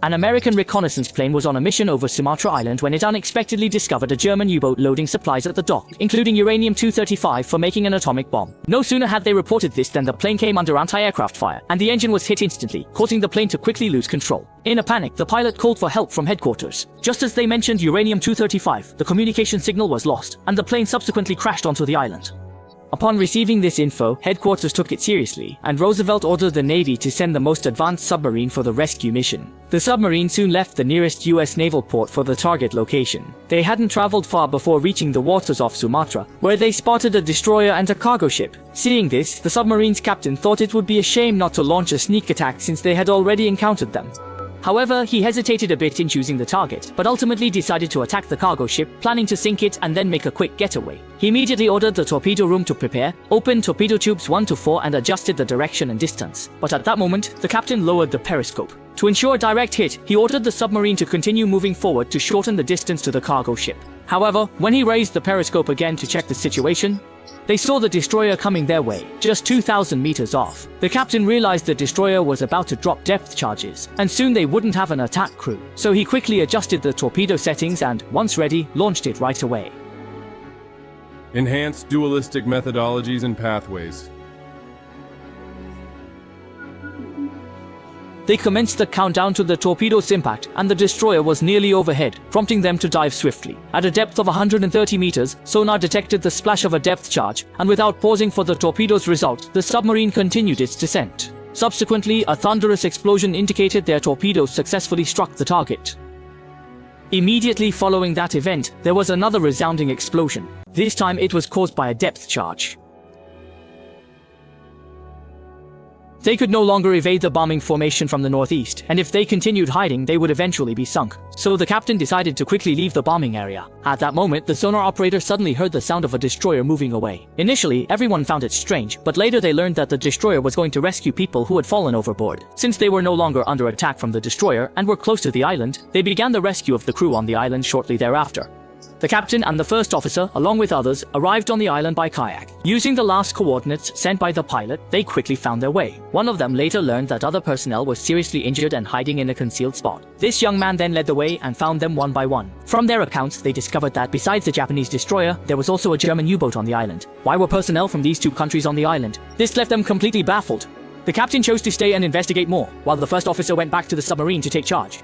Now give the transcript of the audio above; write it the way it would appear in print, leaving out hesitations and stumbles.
An American reconnaissance plane was on a mission over Sumatra Island when it unexpectedly discovered a German U-boat loading supplies at the dock, including uranium-235 for making an atomic bomb. No sooner had they reported this than the plane came under anti-aircraft fire, and the engine was hit instantly, causing the plane to quickly lose control. In a panic, the pilot called for help from headquarters. Just as they mentioned uranium-235, the communication signal was lost, and the plane subsequently crashed onto the island. Upon receiving this info, headquarters took it seriously, and Roosevelt ordered the Navy to send the most advanced submarine for the rescue mission. The submarine soon left the nearest US naval port for the target location. They hadn't traveled far before reaching the waters off Sumatra, where they spotted a destroyer and a cargo ship. Seeing this, the submarine's captain thought it would be a shame not to launch a sneak attack since they had already encountered them. However, he hesitated a bit in choosing the target, but ultimately decided to attack the cargo ship, planning to sink it and then make a quick getaway. He immediately ordered the torpedo room to prepare, opened torpedo tubes 1 to 4 and adjusted the direction and distance. But at that moment, the captain lowered the periscope. To ensure a direct hit, he ordered the submarine to continue moving forward to shorten the distance to the cargo ship. However, when he raised the periscope again to check the situation, they saw the destroyer coming their way, just 2,000 meters off. The captain realized the destroyer was about to drop depth charges, and soon they wouldn't have an attack crew. So he quickly adjusted the torpedo settings and, once ready, launched it right away. Enhanced dualistic methodologies and pathways. They commenced the countdown to the torpedo's impact, and the destroyer was nearly overhead, prompting them to dive swiftly. At a depth of 130 meters, sonar detected the splash of a depth charge, and without pausing for the torpedo's result, the submarine continued its descent. Subsequently, a thunderous explosion indicated their torpedoes successfully struck the target. Immediately following that event, there was another resounding explosion. This time it was caused by a depth charge. They could no longer evade the bombing formation from the northeast, and if they continued hiding, they would eventually be sunk. So the captain decided to quickly leave the bombing area. At that moment, the sonar operator suddenly heard the sound of a destroyer moving away. Initially, everyone found it strange, but later they learned that the destroyer was going to rescue people who had fallen overboard. Since they were no longer under attack from the destroyer and were close to the island, they began the rescue of the crew on the island shortly thereafter. The captain and the first officer, along with others, arrived on the island by kayak. Using the last coordinates sent by the pilot, they quickly found their way. One of them later learned that other personnel were seriously injured and hiding in a concealed spot. This young man then led the way and found them one by one. From their accounts, they discovered that besides the Japanese destroyer, there was also a German U-boat on the island. Why were personnel from these two countries on the island? This left them completely baffled. The captain chose to stay and investigate more, while the first officer went back to the submarine to take charge.